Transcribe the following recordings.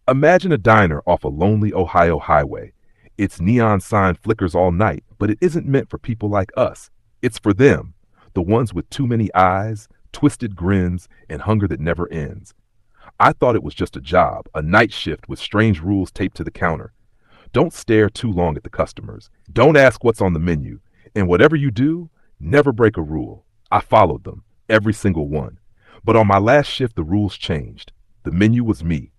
Imagine a diner off a lonely Ohio highway. Its neon sign flickers all night, but it isn't meant for people like us. It's for them, the ones with too many eyes, twisted grins, and hunger that never ends. I thought it was just a job, a night shift with strange rules taped to the counter. Don't stare too long at the customers. Don't ask what's on the menu. And whatever you do, never break a rule. I followed them, every single one. But on my last shift, the rules changed. The menu was me.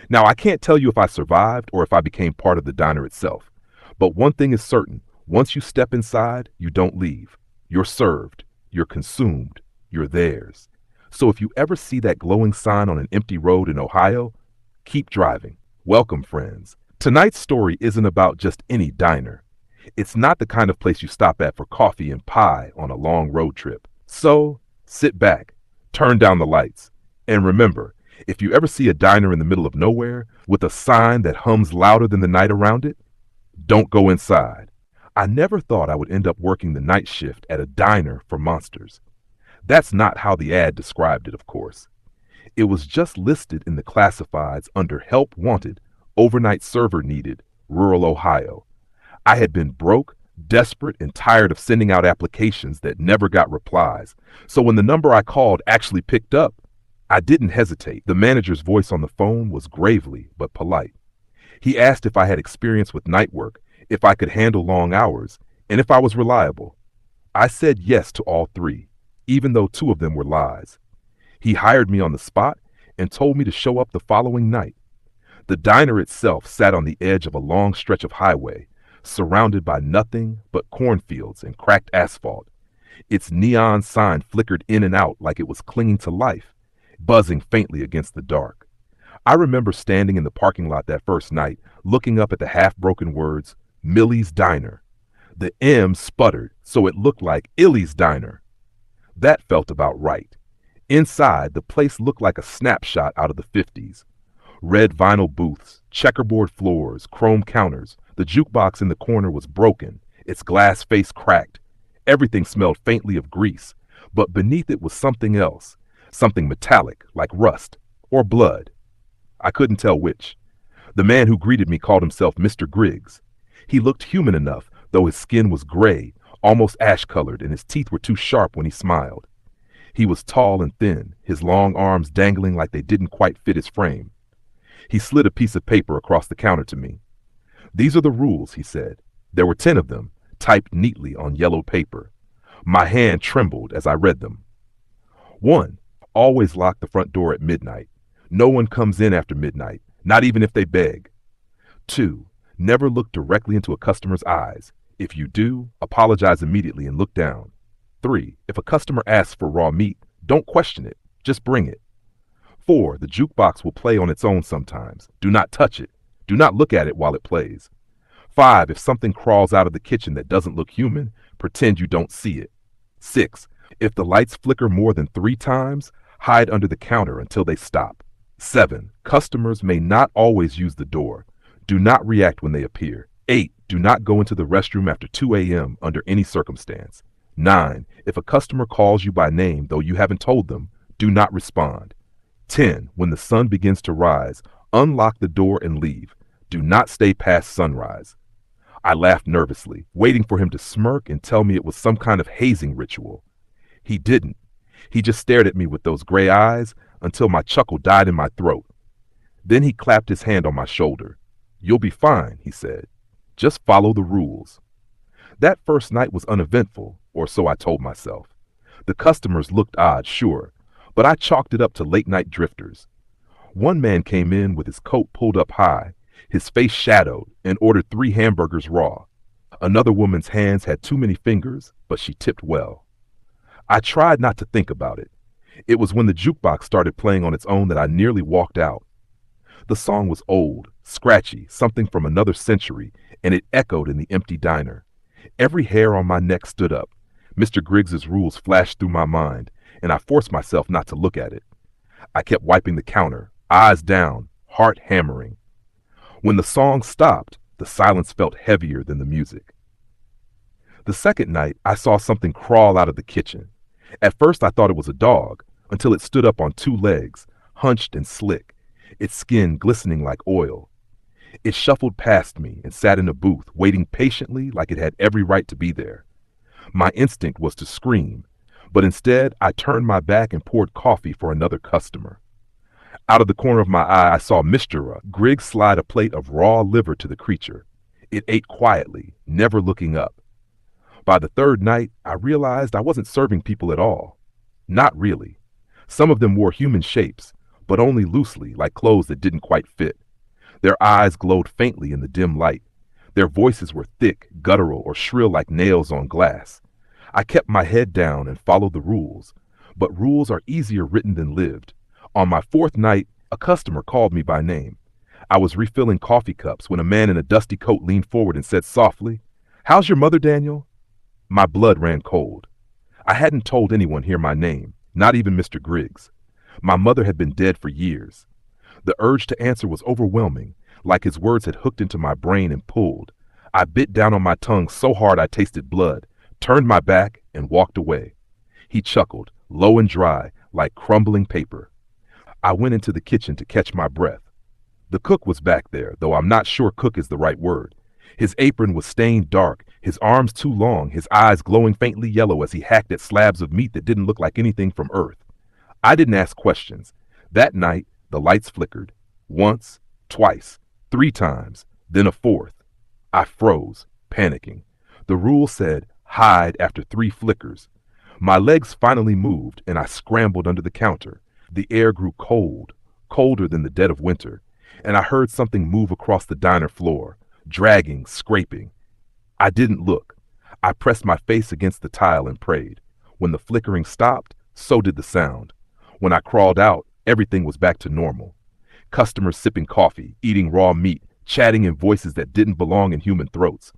Now, I can't tell you if I survived or if I became part of the diner itself. But one thing is certain, once you step inside, you don't leave. You're served, you're consumed, you're theirs. So if you ever see that glowing sign on an empty road in Ohio, keep driving. Welcome, friends. Tonight's story isn't about just any diner. It's not the kind of place you stop at for coffee and pie on a long road trip. So, sit back, turn down the lights, and remember, if you ever see a diner in the middle of nowhere with a sign that hums louder than the night around it, don't go inside. I never thought I would end up working the night shift at a diner for monsters. That's not how the ad described it, of course. It was just listed in the classifieds under Help Wanted, Overnight Server Needed, Rural Ohio. I had been broke, desperate, and tired of sending out applications that never got replies. So when the number I called actually picked up, I didn't hesitate. The manager's voice on the phone was gravely but polite. He asked if I had experience with night work, if I could handle long hours, and if I was reliable. I said yes to all three, even though two of them were lies. He hired me on the spot and told me to show up the following night. The diner itself sat on the edge of a long stretch of highway, surrounded by nothing but cornfields and cracked asphalt. Its neon sign flickered in and out like it was clinging to life, buzzing faintly against the dark. I remember standing in the parking lot that first night, looking up at the half-broken words, Millie's Diner. The M sputtered, so it looked like Illy's Diner. That felt about right. Inside, the place looked like a snapshot out of the 50s. Red vinyl booths, checkerboard floors, chrome counters. The jukebox in the corner was broken, its glass face cracked. Everything smelled faintly of grease, but beneath it was something else, something metallic, like rust, or blood. I couldn't tell which. The man who greeted me called himself Mr. Griggs. He looked human enough, though his skin was gray, almost ash-colored, and his teeth were too sharp when he smiled. He was tall and thin, his long arms dangling like they didn't quite fit his frame. He slid a piece of paper across the counter to me. "These are the rules," he said. There were 10 of them, typed neatly on yellow paper. My hand trembled as I read them. 1. Always lock the front door at midnight. No one comes in after midnight, not even if they beg. 2. Never look directly into a customer's eyes. If you do, apologize immediately and look down. 3. If a customer asks for raw meat, don't question it. Just bring it. 4. The jukebox will play on its own sometimes. Do not touch it. Do not look at it while it plays. 5. If something crawls out of the kitchen that doesn't look human, pretend you don't see it. 6. If the lights flicker more than 3 times, hide under the counter until they stop. 7. Customers may not always use the door. Do not react when they appear. 8. Do not go into the restroom after 2 a.m. under any circumstance. 9. If a customer calls you by name, though you haven't told them, do not respond. 10. When the sun begins to rise, unlock the door and leave. Do not stay past sunrise. I laughed nervously, waiting for him to smirk and tell me it was some kind of hazing ritual. He didn't. He just stared at me with those gray eyes until my chuckle died in my throat. Then he clapped his hand on my shoulder. "You'll be fine," he said. "Just follow the rules." That first night was uneventful, or so I told myself. The customers looked odd, sure, but I chalked it up to late-night drifters. One man came in with his coat pulled up high, his face shadowed, and ordered 3 hamburgers raw. Another woman's hands had too many fingers, but she tipped well. I tried not to think about it. It was when the jukebox started playing on its own that I nearly walked out. The song was old, scratchy, something from another century, and it echoed in the empty diner. Every hair on my neck stood up. Mr. Griggs's rules flashed through my mind, and I forced myself not to look at it. I kept wiping the counter, eyes down, heart hammering. When the song stopped, the silence felt heavier than the music. The second night, I saw something crawl out of the kitchen. At first, I thought it was a dog, until it stood up on 2 legs, hunched and slick. its skin glistening like oil. It shuffled past me and sat in a booth, waiting patiently like it had every right to be there. My instinct was to scream, but instead I turned my back and poured coffee for another customer. Out of the corner of my eye, I saw Mr. Griggs slide a plate of raw liver to the creature. It ate quietly, never looking up. By the third night, I realized I wasn't serving people at all. Not really. Some of them wore human shapes, but only loosely, like clothes that didn't quite fit. Their eyes glowed faintly in the dim light. Their voices were thick, guttural, or shrill like nails on glass. I kept my head down and followed the rules, but rules are easier written than lived. On my fourth night, a customer called me by name. I was refilling coffee cups when a man in a dusty coat leaned forward and said softly, "How's your mother, Daniel?" My blood ran cold. I hadn't told anyone here my name, not even Mr. Griggs. My mother had been dead for years. The urge to answer was overwhelming, like his words had hooked into my brain and pulled. I bit down on my tongue so hard I tasted blood, turned my back, and walked away. He chuckled, low and dry, like crumbling paper. I went into the kitchen to catch my breath. The cook was back there, though I'm not sure cook is the right word. His apron was stained dark, his arms too long, his eyes glowing faintly yellow as he hacked at slabs of meat that didn't look like anything from Earth. I didn't ask questions. That night, the lights flickered. Once, twice, 3 times, then a fourth. I froze, panicking. The rule said, hide after 3 flickers. My legs finally moved, and I scrambled under the counter. The air grew cold, colder than the dead of winter, and I heard something move across the diner floor, dragging, scraping. I didn't look. I pressed my face against the tile and prayed. When the flickering stopped, so did the sound. When I crawled out, everything was back to normal. Customers sipping coffee, eating raw meat, chatting in voices that didn't belong in human throats.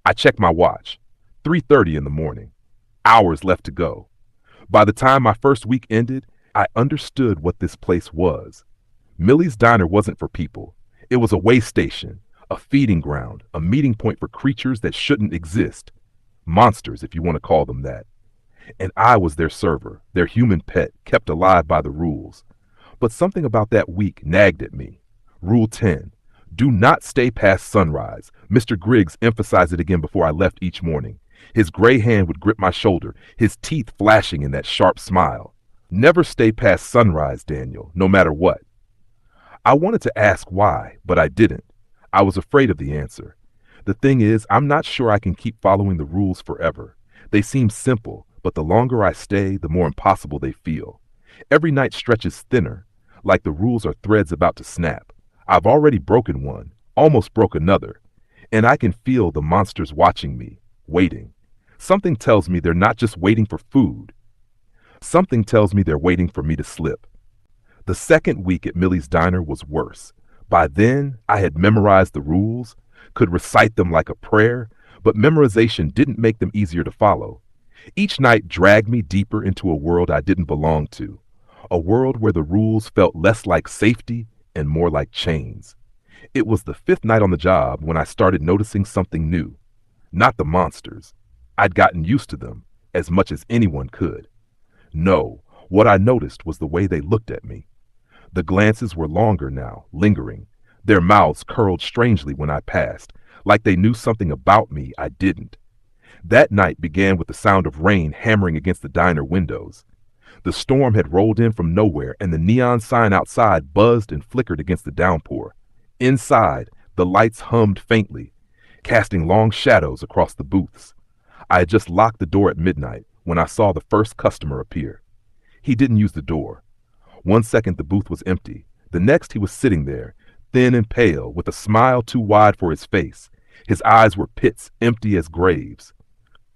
I checked my watch. 3:30 in the morning. Hours left to go. By the time my first week ended, I understood what this place was. Millie's Diner wasn't for people. It was a way station, a feeding ground, a meeting point for creatures that shouldn't exist. Monsters, if you want to call them that. And I was their server, their human pet, kept alive by the rules. But something about that week nagged at me. Rule 10. Do not stay past sunrise. Mr. Griggs emphasized it again before I left each morning. His gray hand would grip my shoulder, his teeth flashing in that sharp smile. Never stay past sunrise, Daniel, no matter what. I wanted to ask why, but I didn't. I was afraid of the answer. The thing is, I'm not sure I can keep following the rules forever. They seem simple, but the longer I stay, the more impossible they feel. Every night stretches thinner, like the rules are threads about to snap. I've already broken one, almost broke another, and I can feel the monsters watching me, waiting. Something tells me they're not just waiting for food. Something tells me they're waiting for me to slip. The second week at Millie's Diner was worse. By then, I had memorized the rules, could recite them like a prayer, but memorization didn't make them easier to follow. Each night dragged me deeper into a world I didn't belong to, a world where the rules felt less like safety and more like chains. It was the 5th night on the job when I started noticing something new. Not the monsters. I'd gotten used to them, as much as anyone could. No, what I noticed was the way they looked at me. The glances were longer now, lingering. Their mouths curled strangely when I passed, like they knew something about me I didn't. That night began with the sound of rain hammering against the diner windows. The storm had rolled in from nowhere, and the neon sign outside buzzed and flickered against the downpour. Inside, the lights hummed faintly, casting long shadows across the booths. I had just locked the door at midnight when I saw the first customer appear. He didn't use the door. One second the booth was empty. The next he was sitting there, thin and pale, with a smile too wide for his face. His eyes were pits, empty as graves.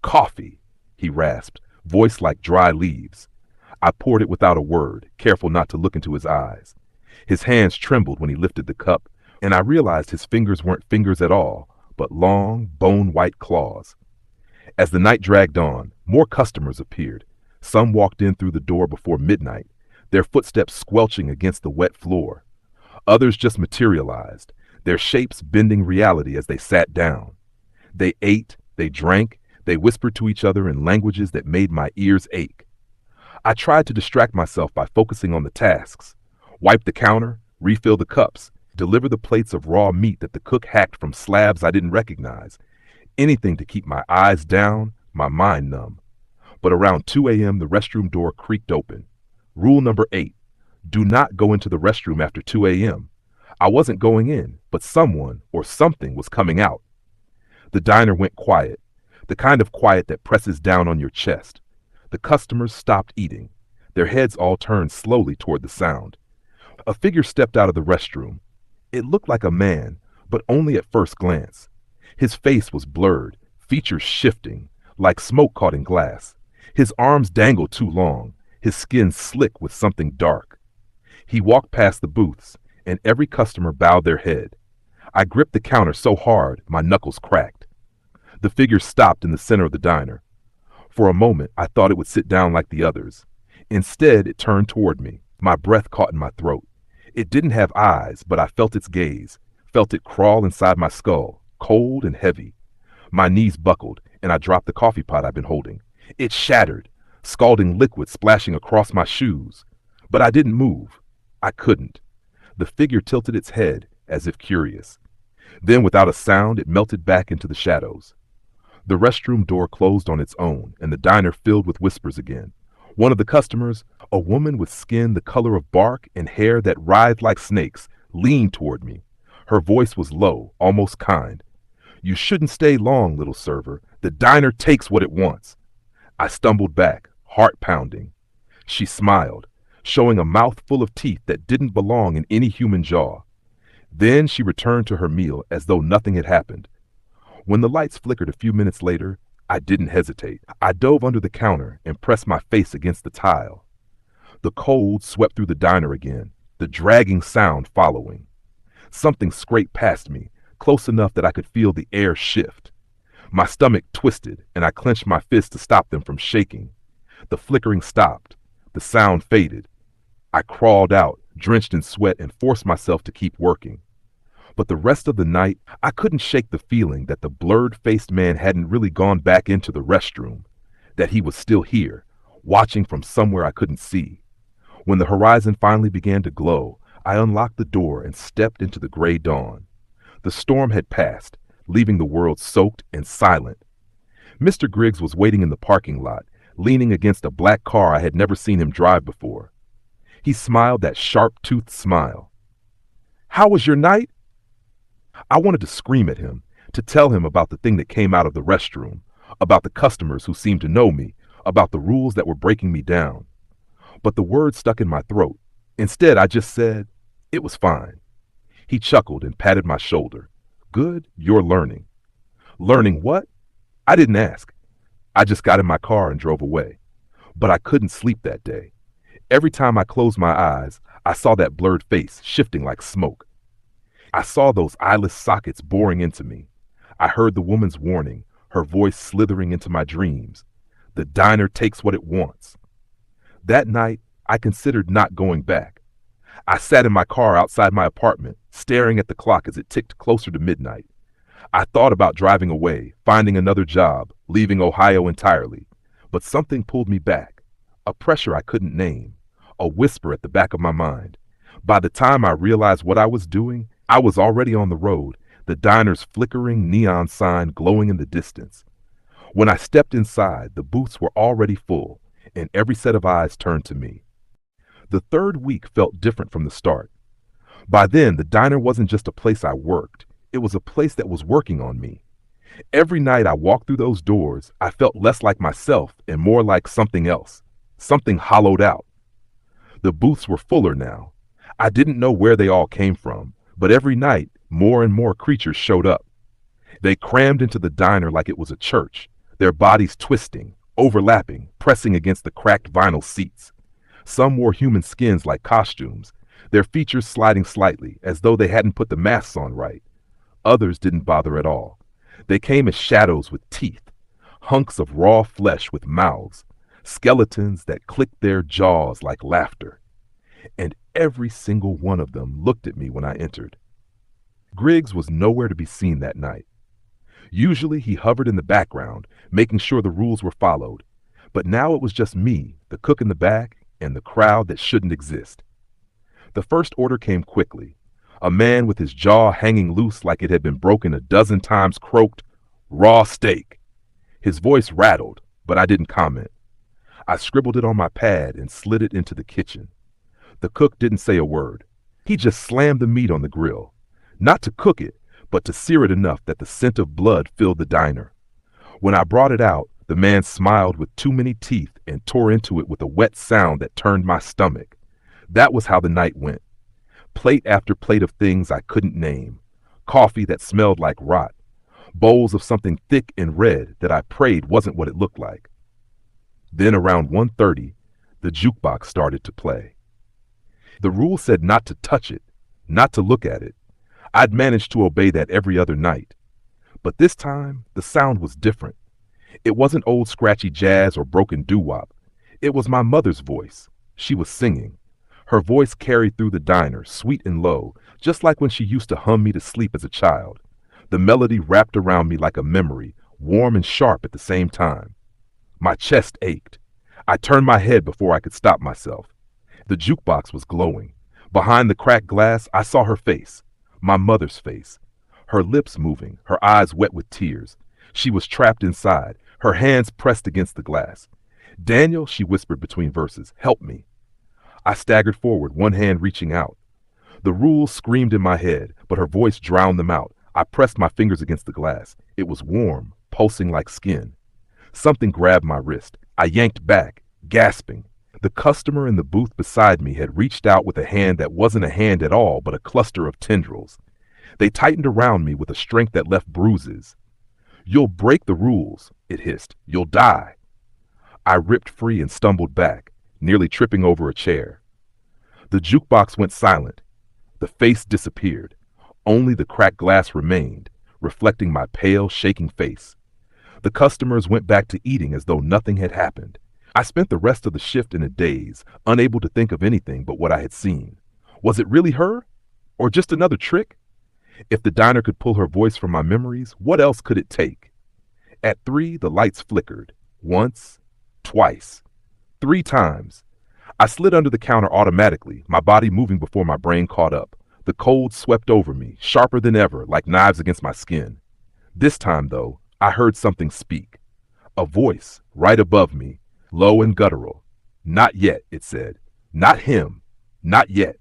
"Coffee," he rasped, voice like dry leaves. I poured it without a word, careful not to look into his eyes. His hands trembled when he lifted the cup, and I realized his fingers weren't fingers at all, but long, bone-white claws. As the night dragged on, more customers appeared. Some walked in through the door before midnight, their footsteps squelching against the wet floor. Others just materialized, their shapes bending reality as they sat down. They ate, they drank, they whispered to each other in languages that made my ears ache. I tried to distract myself by focusing on the tasks. Wipe the counter, refill the cups, deliver the plates of raw meat that the cook hacked from slabs I didn't recognize. Anything to keep my eyes down, my mind numb. But around 2 a.m., the restroom door creaked open. Rule number 8, do not go into the restroom after 2 a.m. I wasn't going in, but someone or something was coming out. The diner went quiet, the kind of quiet that presses down on your chest. The customers stopped eating, their heads all turned slowly toward the sound. A figure stepped out of the restroom. It looked like a man, but only at first glance. His face was blurred, features shifting, like smoke caught in glass. His arms dangled too long, his skin slick with something dark. He walked past the booths, and every customer bowed their head. I gripped the counter so hard, my knuckles cracked. The figure stopped in the center of the diner. For a moment, I thought it would sit down like the others. Instead, it turned toward me, my breath caught in my throat. It didn't have eyes, but I felt its gaze, felt it crawl inside my skull, cold and heavy. My knees buckled, and I dropped the coffee pot I'd been holding. It shattered, scalding liquid splashing across my shoes. But I didn't move. I couldn't. The figure tilted its head, as if curious. Then, without a sound, it melted back into the shadows. The restroom door closed on its own, and the diner filled with whispers again. One of the customers, a woman with skin the color of bark and hair that writhed like snakes, leaned toward me. Her voice was low, almost kind. "You shouldn't stay long, little server. The diner takes what it wants." I stumbled back, heart pounding. She smiled, showing a mouth full of teeth that didn't belong in any human jaw. Then she returned to her meal as though nothing had happened. When the lights flickered a few minutes later, I didn't hesitate. I dove under the counter and pressed my face against the tile. The cold swept through the diner again, the dragging sound following. Something scraped past me, close enough that I could feel the air shift. My stomach twisted, and I clenched my fist to stop them from shaking. The flickering stopped. The sound faded. I crawled out, drenched in sweat, and forced myself to keep working. But the rest of the night, I couldn't shake the feeling that the blurred-faced man hadn't really gone back into the restroom, that he was still here, watching from somewhere I couldn't see. When the horizon finally began to glow, I unlocked the door and stepped into the gray dawn. The storm had passed, leaving the world soaked and silent. Mr. Griggs was waiting in the parking lot, leaning against a black car I had never seen him drive before. He smiled that sharp-toothed smile. "How was your night?" I wanted to scream at him, to tell him about the thing that came out of the restroom, about the customers who seemed to know me, about the rules that were breaking me down. But the words stuck in my throat. Instead, I just said, "It was fine." He chuckled and patted my shoulder. "Good, you're learning." Learning what? I didn't ask. I just got in my car and drove away. But I couldn't sleep that day. Every time I closed my eyes, I saw that blurred face shifting like smoke. I saw those eyeless sockets boring into me. I heard the woman's warning, her voice slithering into my dreams. The diner takes what it wants. That night, I considered not going back. I sat in my car outside my apartment, staring at the clock as it ticked closer to midnight. I thought about driving away, finding another job, leaving Ohio entirely. But something pulled me back. A pressure I couldn't name. A whisper at the back of my mind. By the time I realized what I was doing, I was already on the road, the diner's flickering neon sign glowing in the distance. When I stepped inside, the booths were already full, and every set of eyes turned to me. The third week felt different from the start. By then, the diner wasn't just a place I worked. It was a place that was working on me. Every night I walked through those doors, I felt less like myself and more like something else, something hollowed out. The booths were fuller now. I didn't know where they all came from, but every night, more and more creatures showed up. They crammed into the diner like it was a church, their bodies twisting, overlapping, pressing against the cracked vinyl seats. Some wore human skins like costumes, their features sliding slightly, as though they hadn't put the masks on right. Others didn't bother at all. They came as shadows with teeth, hunks of raw flesh with mouths, skeletons that clicked their jaws like laughter. And every single one of them looked at me when I entered. Griggs was nowhere to be seen that night. Usually he hovered in the background, making sure the rules were followed. But now it was just me, the cook in the back, and the crowd that shouldn't exist. The first order came quickly. A man with his jaw hanging loose like it had been broken a dozen times croaked, "Raw steak." His voice rattled, but I didn't comment. I scribbled it on my pad and slid it into the kitchen. The cook didn't say a word. He just slammed the meat on the grill. Not to cook it, but to sear it enough that the scent of blood filled the diner. When I brought it out, the man smiled with too many teeth and tore into it with a wet sound that turned my stomach. That was how the night went. Plate after plate of things I couldn't name. Coffee that smelled like rot. Bowls of something thick and red that I prayed wasn't what it looked like. Then around 1:30, the jukebox started to play. The rule said not to touch it, not to look at it. I'd managed to obey that every other night. But this time, the sound was different. It wasn't old scratchy jazz or broken doo-wop. It was my mother's voice. She was singing. Her voice carried through the diner, sweet and low, just like when she used to hum me to sleep as a child. The melody wrapped around me like a memory, warm and sharp at the same time. My chest ached. I turned my head before I could stop myself. The jukebox was glowing. Behind the cracked glass, I saw her face. My mother's face. Her lips moving, her eyes wet with tears. She was trapped inside, her hands pressed against the glass. "Daniel," she whispered between verses, "help me." I staggered forward, one hand reaching out. The rules screamed in my head, but her voice drowned them out. I pressed my fingers against the glass. It was warm, pulsing like skin. Something grabbed my wrist. I yanked back, gasping. The customer in the booth beside me had reached out with a hand that wasn't a hand at all, but a cluster of tendrils. They tightened around me with a strength that left bruises. "You'll break the rules," it hissed. "You'll die." I ripped free and stumbled back, nearly tripping over a chair. The jukebox went silent. The face disappeared. Only the cracked glass remained, reflecting my pale, shaking face. The customers went back to eating as though nothing had happened. I spent the rest of the shift in a daze, unable to think of anything but what I had seen. Was it really her? Or just another trick? If the diner could pull her voice from my memories, what else could it take? At 3, the lights flickered. Once, twice, 3 times. I slid under the counter automatically, my body moving before my brain caught up. The cold swept over me, sharper than ever, like knives against my skin. This time, though, I heard something speak. A voice, right above me, low and guttural. "Not yet," it said. "Not him. Not yet."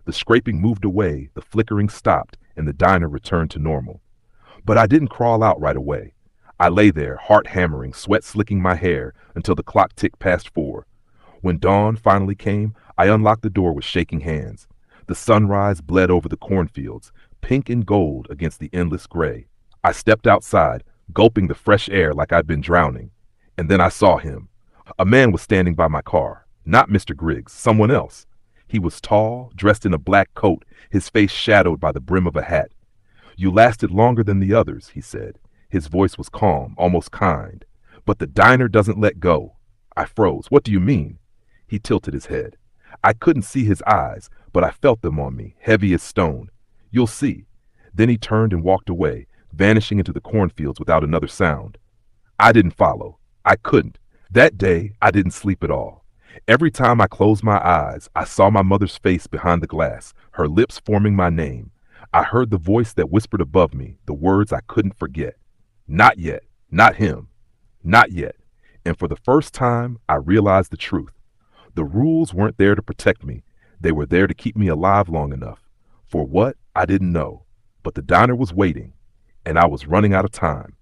The scraping moved away, the flickering stopped, and the diner returned to normal. But I didn't crawl out right away. I lay there, heart hammering, sweat slicking my hair, until the clock ticked past 4. When dawn finally came, I unlocked the door with shaking hands. The sunrise bled over the cornfields, pink and gold against the endless gray. I stepped outside, gulping the fresh air like I'd been drowning. And then I saw him. A man was standing by my car. Not Mr. Griggs, someone else. He was tall, dressed in a black coat, his face shadowed by the brim of a hat. "You lasted longer than the others," he said. His voice was calm, almost kind. "But the diner doesn't let go." I froze. "What do you mean?" He tilted his head. I couldn't see his eyes, but I felt them on me, heavy as stone. "You'll see." Then he turned and walked away, vanishing into the cornfields without another sound. I didn't follow. I couldn't. That day, I didn't sleep at all. Every time I closed my eyes, I saw my mother's face behind the glass, her lips forming my name. I heard the voice that whispered above me, the words I couldn't forget. "Not yet. Not him. Not yet." And for the first time, I realized the truth. The rules weren't there to protect me. They were there to keep me alive long enough. For what? I didn't know. But the diner was waiting, and I was running out of time.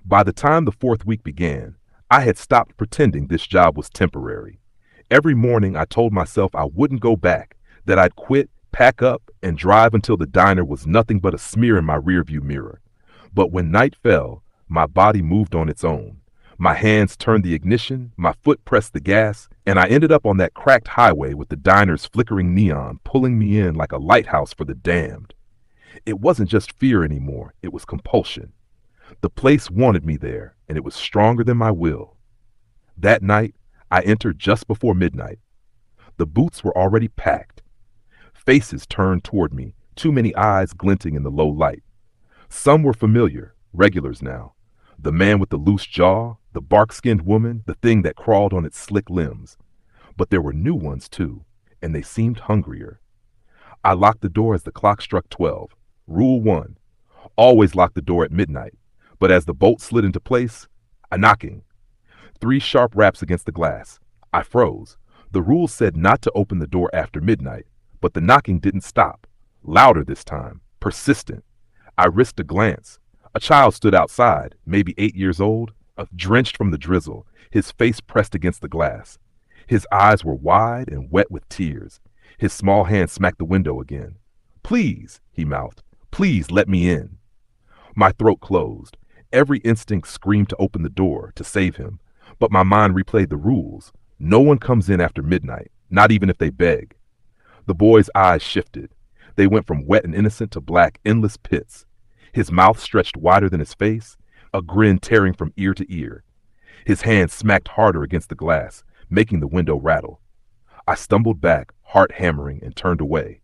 By the time the 4th week began, I had stopped pretending this job was temporary. Every morning I told myself I wouldn't go back, that I'd quit, pack up, and drive until the diner was nothing but a smear in my rearview mirror. But when night fell, my body moved on its own. My hands turned the ignition, my foot pressed the gas, and I ended up on that cracked highway with the diner's flickering neon pulling me in like a lighthouse for the damned. It wasn't just fear anymore, it was compulsion. The place wanted me there, and it was stronger than my will. That night, I entered just before midnight. The booths were already packed. Faces turned toward me, too many eyes glinting in the low light. Some were familiar, regulars now. The man with the loose jaw, the bark-skinned woman, the thing that crawled on its slick limbs. But there were new ones, too, and they seemed hungrier. I locked the door as the clock struck 12. Rule 1. Always lock the door at midnight. But as the bolt slid into place, a knocking. 3 sharp raps against the glass. I froze. The rules said not to open the door after midnight, but the knocking didn't stop. Louder this time. Persistent. I risked a glance. A child stood outside, maybe 8 years old, drenched from the drizzle, his face pressed against the glass. His eyes were wide and wet with tears. His small hand smacked the window again. "Please," he mouthed. "Please let me in." My throat closed. Every instinct screamed to open the door, to save him. But my mind replayed the rules. No one comes in after midnight, not even if they beg. The boy's eyes shifted. They went from wet and innocent to black, endless pits. His mouth stretched wider than his face, a grin tearing from ear to ear. His hand smacked harder against the glass, making the window rattle. I stumbled back, heart hammering, and turned away.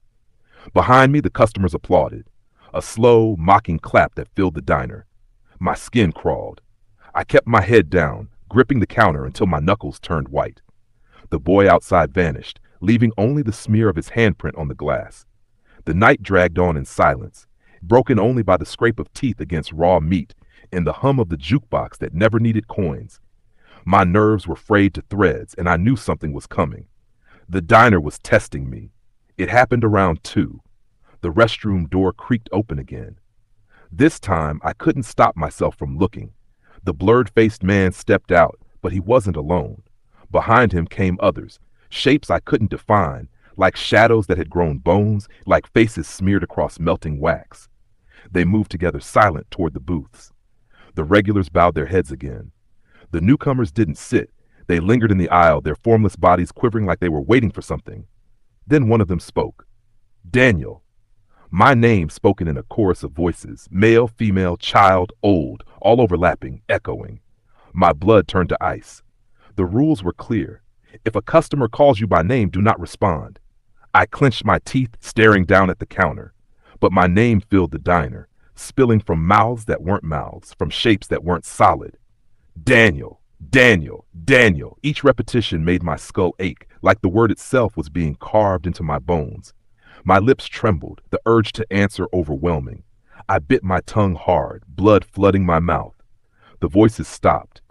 Behind me, the customers applauded. A slow, mocking clap that filled the diner. My skin crawled. I kept my head down, gripping the counter until my knuckles turned white. The boy outside vanished, leaving only the smear of his handprint on the glass. The night dragged on in silence, broken only by the scrape of teeth against raw meat and the hum of the jukebox that never needed coins. My nerves were frayed to threads, and I knew something was coming. The diner was testing me. It happened around 2. The restroom door creaked open again. This time, I couldn't stop myself from looking. The blurred-faced man stepped out, but he wasn't alone. Behind him came others, shapes I couldn't define, like shadows that had grown bones, like faces smeared across melting wax. They moved together silent toward the booths. The regulars bowed their heads again. The newcomers didn't sit. They lingered in the aisle, their formless bodies quivering like they were waiting for something. Then one of them spoke. "Daniel." My name spoken in a chorus of voices, male, female, child, old, all overlapping, echoing. My blood turned to ice. The rules were clear. If a customer calls you by name, do not respond. I clenched my teeth, staring down at the counter. But my name filled the diner, spilling from mouths that weren't mouths, from shapes that weren't solid. Daniel, Daniel, Daniel. Each repetition made my skull ache, like the word itself was being carved into my bones. My lips trembled, the urge to answer overwhelming. I bit my tongue hard, blood flooding my mouth. The voices stopped.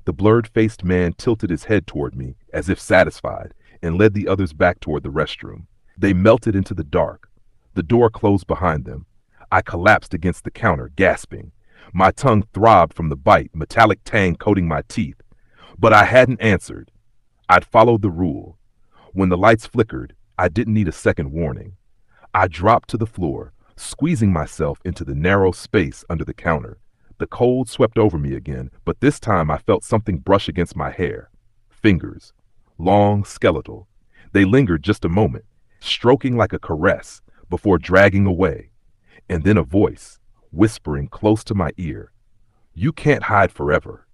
The blurred-faced man tilted his head toward me, as if satisfied, and led the others back toward the restroom. They melted into the dark. The door closed behind them. I collapsed against the counter, gasping. My tongue throbbed from the bite, metallic tang coating my teeth. But I hadn't answered. I'd followed the rule. When the lights flickered, I didn't need a second warning. I dropped to the floor, squeezing myself into the narrow space under the counter. The cold swept over me again, but this time I felt something brush against my hair. Fingers. Long, skeletal. They lingered just a moment, stroking like a caress, before dragging away. And then a voice, whispering close to my ear. "You can't hide forever."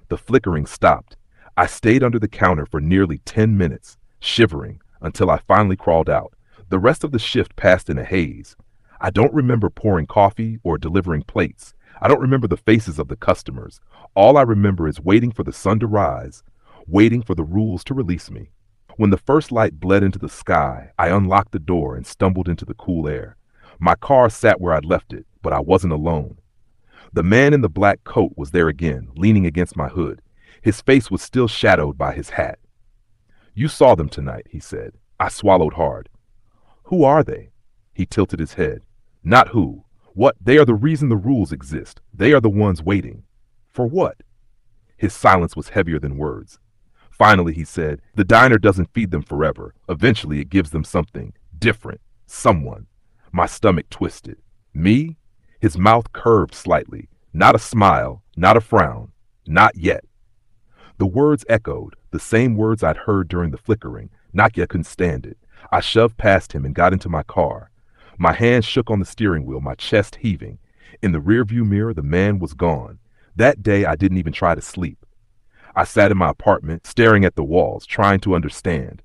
The flickering stopped. I stayed under the counter for nearly 10 minutes, shivering, until I finally crawled out. The rest of the shift passed in a haze. I don't remember pouring coffee or delivering plates. I don't remember the faces of the customers. All I remember is waiting for the sun to rise, waiting for the rules to release me. When the first light bled into the sky, I unlocked the door and stumbled into the cool air. My car sat where I'd left it, but I wasn't alone. The man in the black coat was there again, leaning against my hood. His face was still shadowed by his hat. "You saw them tonight," he said. I swallowed hard. "Who are they?" He tilted his head. "Not who. What? They are the reason the rules exist. They are the ones waiting." "For what?" His silence was heavier than words. Finally, he said, "The diner doesn't feed them forever. Eventually, it gives them something different. Someone." My stomach twisted. Me? His mouth curved slightly. Not a smile, not a frown. Not yet. The words echoed, the same words I'd heard during the flickering. Not yet couldn't stand it. I shoved past him and got into my car. My hands shook on the steering wheel, my chest heaving. In the rearview mirror, the man was gone. That day, I didn't even try to sleep. I sat in my apartment, staring at the walls, trying to understand.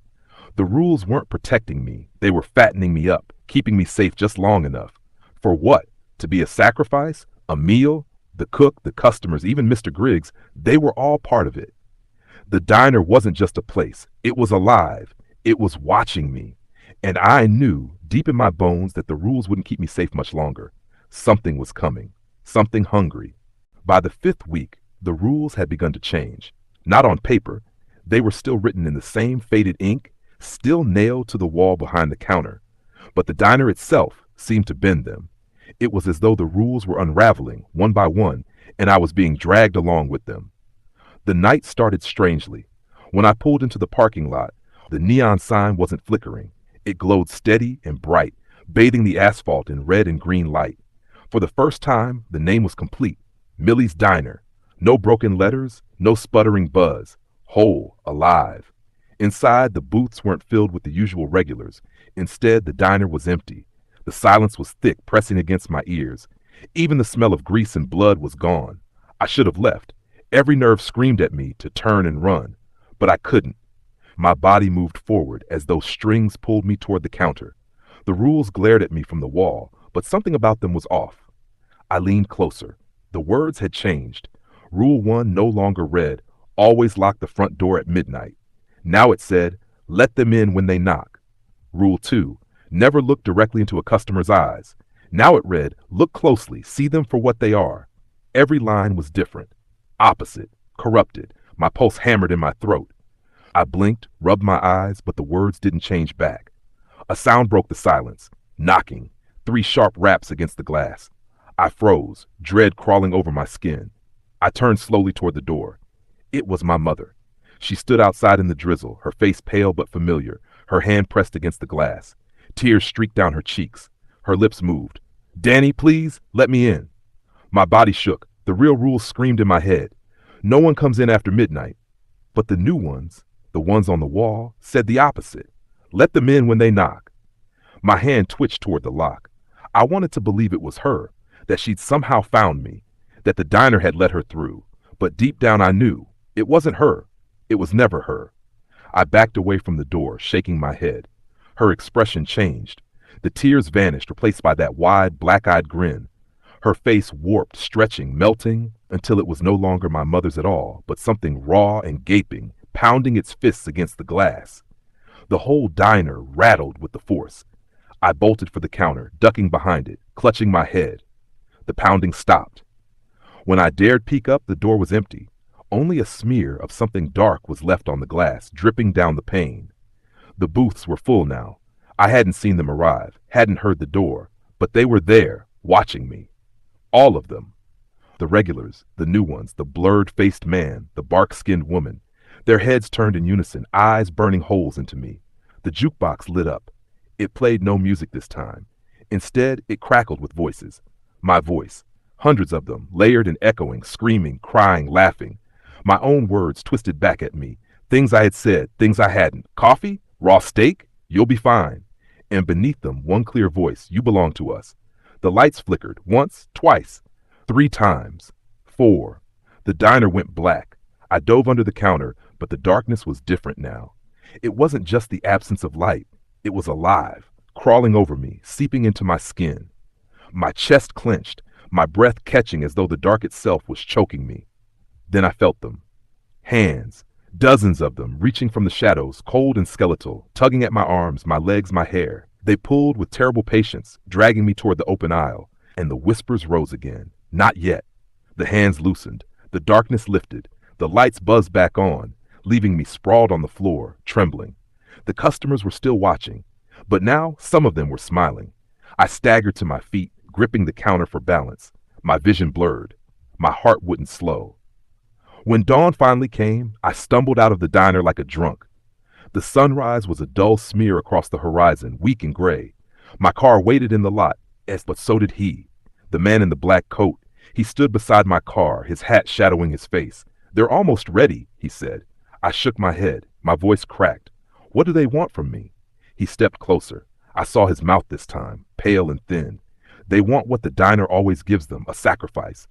The rules weren't protecting me. They were fattening me up, keeping me safe just long enough. For what? To be a sacrifice? A meal? The cook, the customers, even Mr. Griggs, they were all part of it. The diner wasn't just a place. It was alive. It was watching me. And I knew, deep in my bones that the rules wouldn't keep me safe much longer. Something was coming, something hungry. By the fifth week, the rules had begun to change. Not on paper. They were still written in the same faded ink, still nailed to the wall behind the counter. But the diner itself seemed to bend them. It was as though the rules were unraveling, one by one, and I was being dragged along with them. The night started strangely. When I pulled into the parking lot, the neon sign wasn't flickering. It glowed steady and bright, bathing the asphalt in red and green light. For the first time, the name was complete. Millie's Diner. No broken letters, no sputtering buzz. Whole, alive. Inside, the booths weren't filled with the usual regulars. Instead, the diner was empty. The silence was thick, pressing against my ears. Even the smell of grease and blood was gone. I should have left. Every nerve screamed at me to turn and run. But I couldn't. My body moved forward as though strings pulled me toward the counter. The rules glared at me from the wall, but something about them was off. I leaned closer. The words had changed. Rule 1 no longer read, "Always lock the front door at midnight." Now it said, "Let them in when they knock." Rule 2, never look directly into a customer's eyes. Now it read, "Look closely, see them for what they are." Every line was different, opposite, corrupted. My pulse hammered in my throat. I blinked, rubbed my eyes, but the words didn't change back. A sound broke the silence, knocking, 3 sharp raps against the glass. I froze, dread crawling over my skin. I turned slowly toward the door. It was my mother. She stood outside in the drizzle, her face pale but familiar, her hand pressed against the glass. Tears streaked down her cheeks. Her lips moved. "Danny, please, let me in." My body shook. The real rules screamed in my head. No one comes in after midnight. But the new ones, the ones on the wall, said the opposite. Let them in when they knock. My hand twitched toward the lock. I wanted to believe it was her, that she'd somehow found me, that the diner had let her through. But deep down I knew it wasn't her. It was never her. I backed away from the door, shaking my head. Her expression changed. The tears vanished, replaced by that wide, black-eyed grin. Her face warped, stretching, melting, until it was no longer my mother's at all, but something raw and gaping, pounding its fists against the glass. The whole diner rattled with the force. I bolted for the counter, ducking behind it, clutching my head. The pounding stopped. When I dared peek up, the door was empty. Only a smear of something dark was left on the glass, dripping down the pane. The booths were full now. I hadn't seen them arrive, hadn't heard the door, but they were there, watching me. All of them. The regulars, the new ones, the blurred-faced man, the bark-skinned woman. Their heads turned in unison, eyes burning holes into me. The jukebox lit up. It played no music this time. Instead, it crackled with voices. My voice. Hundreds of them, layered and echoing, screaming, crying, laughing. My own words twisted back at me. Things I had said, things I hadn't. Coffee? Raw steak? You'll be fine. And beneath them, one clear voice. You belong to us. The lights flickered. Once, twice. 3 times. 4. The diner went black. I dove under the counter, but the darkness was different now. It wasn't just the absence of light. It was alive, crawling over me, seeping into my skin. My chest clenched, my breath catching as though the dark itself was choking me. Then I felt them. Hands, dozens of them, reaching from the shadows, cold and skeletal, tugging at my arms, my legs, my hair. They pulled with terrible patience, dragging me toward the open aisle, and the whispers rose again. Not yet. The hands loosened. The darkness lifted. The lights buzzed back on, leaving me sprawled on the floor, trembling. The customers were still watching, but now some of them were smiling. I staggered to my feet, gripping the counter for balance. My vision blurred. My heart wouldn't slow. When dawn finally came, I stumbled out of the diner like a drunk. The sunrise was a dull smear across the horizon, weak and gray. My car waited in the lot, but so did he. The man in the black coat. He stood beside my car, his hat shadowing his face. "They're almost ready," he said. I shook my head. My voice cracked. "What do they want from me?" He stepped closer. I saw his mouth this time, pale and thin. "They want what the diner always gives them, a sacrifice."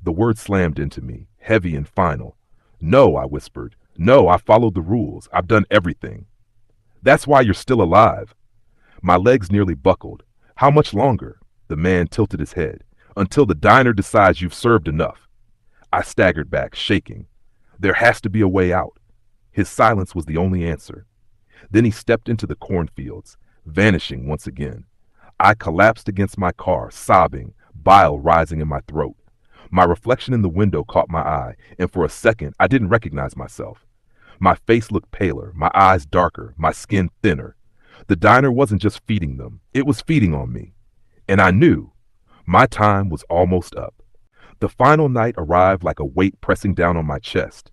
The word slammed into me, heavy and final. "No," I whispered. "No, I followed the rules. I've done everything." "That's why you're still alive." My legs nearly buckled. "How much longer?" The man tilted his head. "Until the diner decides you've served enough." I staggered back, shaking. There has to be a way out. His silence was the only answer. Then he stepped into the cornfields, vanishing once again. I collapsed against my car, sobbing, bile rising in my throat. My reflection in the window caught my eye, and for a second I didn't recognize myself. My face looked paler, my eyes darker, my skin thinner. The diner wasn't just feeding them, it was feeding on me. And I knew my time was almost up. The final night arrived like a weight pressing down on my chest.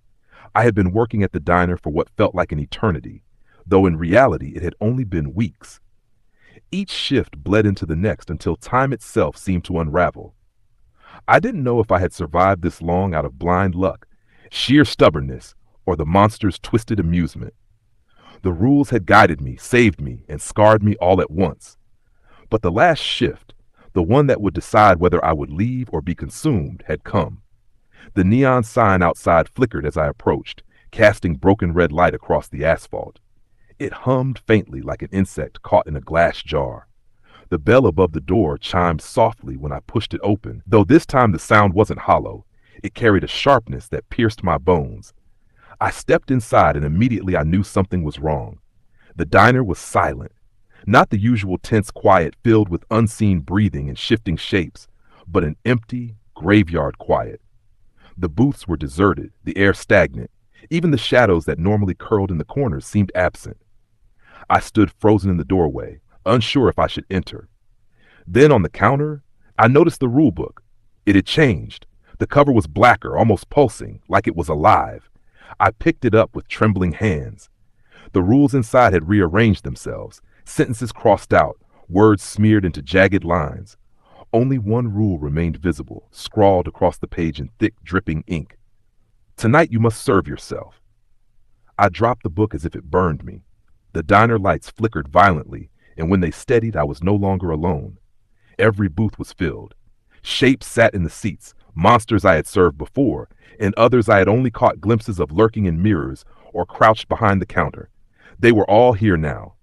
I had been working at the diner for what felt like an eternity, though in reality it had only been weeks. Each shift bled into the next until time itself seemed to unravel. I didn't know if I had survived this long out of blind luck, sheer stubbornness, or the monster's twisted amusement. The rules had guided me, saved me, and scarred me all at once. But the last shift, the one that would decide whether I would leave or be consumed, had come. The neon sign outside flickered as I approached, casting broken red light across the asphalt. It hummed faintly like an insect caught in a glass jar. The bell above the door chimed softly when I pushed it open, though this time the sound wasn't hollow. It carried a sharpness that pierced my bones. I stepped inside and immediately I knew something was wrong. The diner was silent. Not the usual tense quiet filled with unseen breathing and shifting shapes, but an empty, graveyard quiet. The booths were deserted, the air stagnant. Even the shadows that normally curled in the corners seemed absent. I stood frozen in the doorway, unsure if I should enter. Then on the counter, I noticed the rule book. It had changed. The cover was blacker, almost pulsing, like it was alive. I picked it up with trembling hands. The rules inside had rearranged themselves, sentences crossed out, words smeared into jagged lines. Only one rule remained visible, scrawled across the page in thick, dripping ink. Tonight you must serve yourself. I dropped the book as if it burned me. The diner lights flickered violently, and when they steadied, I was no longer alone. Every booth was filled. Shapes sat in the seats, monsters I had served before, and others I had only caught glimpses of lurking in mirrors or crouched behind the counter. They were all here now.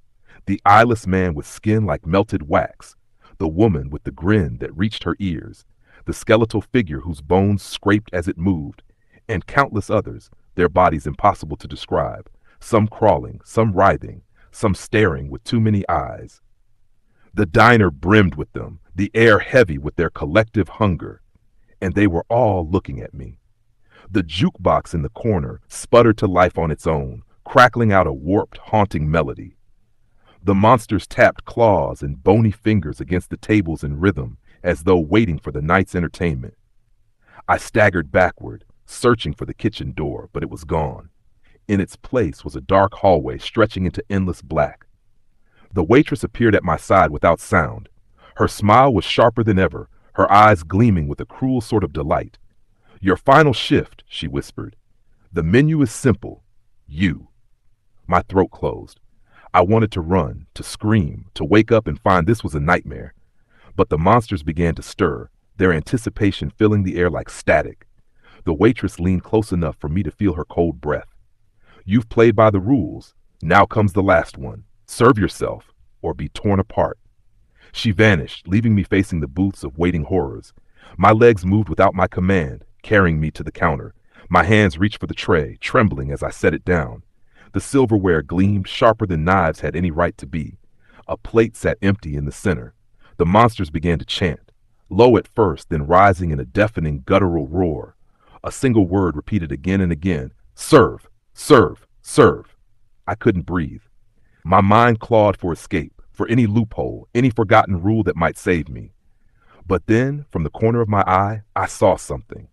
The eyeless man with skin like melted wax, the woman with the grin that reached her ears, the skeletal figure whose bones scraped as it moved, and countless others, their bodies impossible to describe, some crawling, some writhing, some staring with too many eyes. The diner brimmed with them, the air heavy with their collective hunger, and they were all looking at me. The jukebox in the corner sputtered to life on its own, crackling out a warped, haunting melody. The monsters tapped claws and bony fingers against the tables in rhythm, as though waiting for the night's entertainment. I staggered backward, searching for the kitchen door, but it was gone. In its place was a dark hallway stretching into endless black. The waitress appeared at my side without sound. Her smile was sharper than ever, her eyes gleaming with a cruel sort of delight. "Your final shift," she whispered. "The menu is simple. You." My throat closed. I wanted to run, to scream, to wake up and find this was a nightmare. But the monsters began to stir, their anticipation filling the air like static. The waitress leaned close enough for me to feel her cold breath. "You've played by the rules. Now comes the last one. Serve yourself, or be torn apart." She vanished, leaving me facing the booths of waiting horrors. My legs moved without my command, carrying me to the counter. My hands reached for the tray, trembling as I set it down. The silverware gleamed sharper than knives had any right to be. A plate sat empty in the center. The monsters began to chant, low at first, then rising in a deafening guttural roar. A single word repeated again and again: "Serve! Serve! Serve!" I couldn't breathe. My mind clawed for escape, for any loophole, any forgotten rule that might save me. But then, from the corner of my eye, I saw something.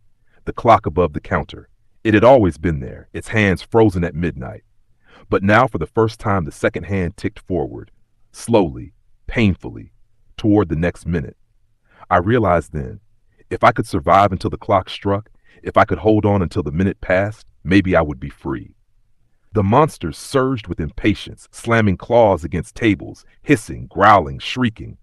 The clock above the counter. It had always been there, its hands frozen at midnight. But now for the first time the second hand ticked forward, slowly, painfully, toward the next minute. I realized then, if I could survive until the clock struck, if I could hold on until the minute passed, maybe I would be free. The monsters surged with impatience, slamming claws against tables, hissing, growling, shrieking.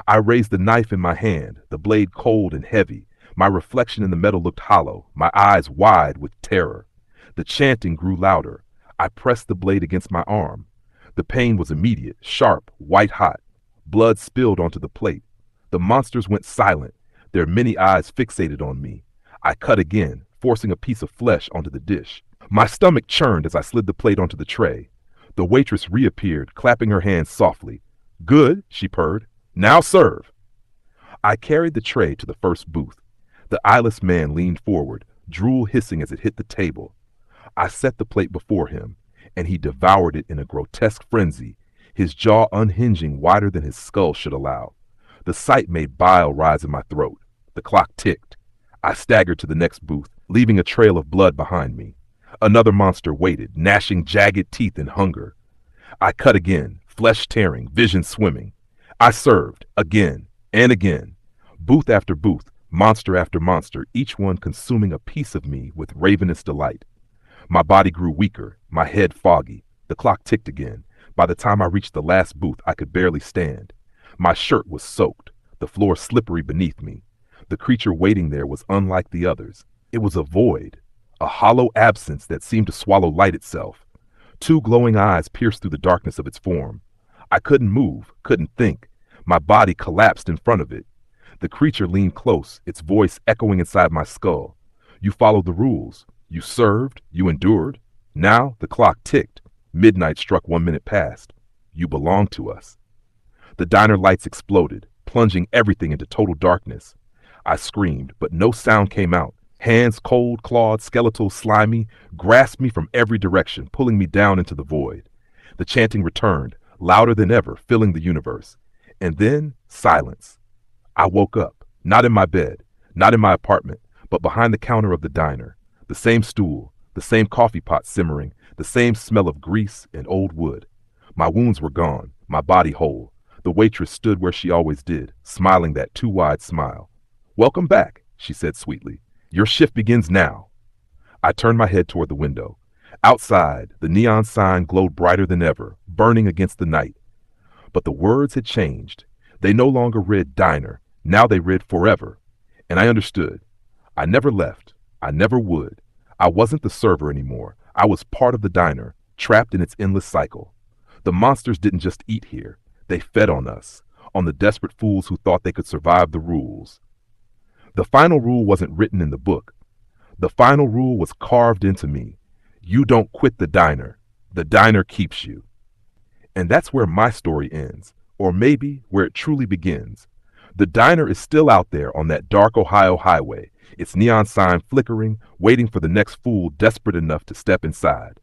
I raised the knife in my hand, the blade cold and heavy. My reflection in the metal looked hollow, my eyes wide with terror. The chanting grew louder. I pressed the blade against my arm. The pain was immediate, sharp, white-hot. Blood spilled onto the plate. The monsters went silent, their many eyes fixated on me. I cut again, forcing a piece of flesh onto the dish. My stomach churned as I slid the plate onto the tray. The waitress reappeared, clapping her hands softly. "Good," she purred. Now serve. I carried the tray to the first booth. The eyeless man leaned forward, drool hissing as it hit the table. I set the plate before him, and he devoured it in a grotesque frenzy, his jaw unhinging wider than his skull should allow. The sight made bile rise in my throat. The clock ticked. I staggered to the next booth, leaving a trail of blood behind me. Another monster waited, gnashing jagged teeth in hunger. I cut again, flesh tearing, vision swimming. I served, again and again. Booth after booth, monster after monster, each one consuming a piece of me with ravenous delight. My body grew weaker, my head foggy. The clock ticked again. By the time I reached the last booth, I could barely stand. My shirt was soaked, the floor slippery beneath me. The creature waiting there was unlike the others. It was a void, a hollow absence that seemed to swallow light itself. Two glowing eyes pierced through the darkness of its form. I couldn't move, couldn't think. My body collapsed in front of it. The creature leaned close, its voice echoing inside my skull. You followed the rules. You served. You endured. Now the clock ticked. Midnight struck 1 minute past. You belong to us. The diner lights exploded, plunging everything into total darkness. I screamed, but no sound came out. Hands, cold, clawed, skeletal, slimy, grasped me from every direction, pulling me down into the void. The chanting returned, louder than ever, filling the universe. And then, silence. I woke up, not in my bed, not in my apartment, but behind the counter of the diner. The same stool, the same coffee pot simmering, the same smell of grease and old wood. My wounds were gone, my body whole. The waitress stood where she always did, smiling that too wide smile. Welcome back, she said sweetly. Your shift begins now. I turned my head toward the window. Outside, the neon sign glowed brighter than ever, burning against the night. But the words had changed. They no longer read diner. Now they read forever. And I understood. I never left. I never would. I wasn't the server anymore. I was part of the diner, trapped in its endless cycle. The monsters didn't just eat here. They fed on us, on the desperate fools who thought they could survive the rules. The final rule wasn't written in the book. The final rule was carved into me. You don't quit the diner. The diner keeps you. And that's where my story ends, or maybe where it truly begins. The diner is still out there on that dark Ohio highway, its neon sign flickering, waiting for the next fool desperate enough to step inside.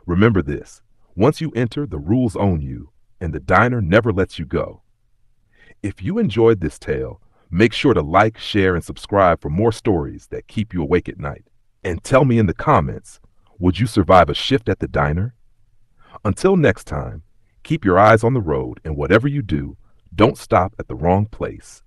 Remember this, once you enter, the rules own you, and the diner never lets you go. If you enjoyed this tale, make sure to like, share, and subscribe for more stories that keep you awake at night. And tell me in the comments, would you survive a shift at the diner? Until next time, keep your eyes on the road, and whatever you do, don't stop at the wrong place.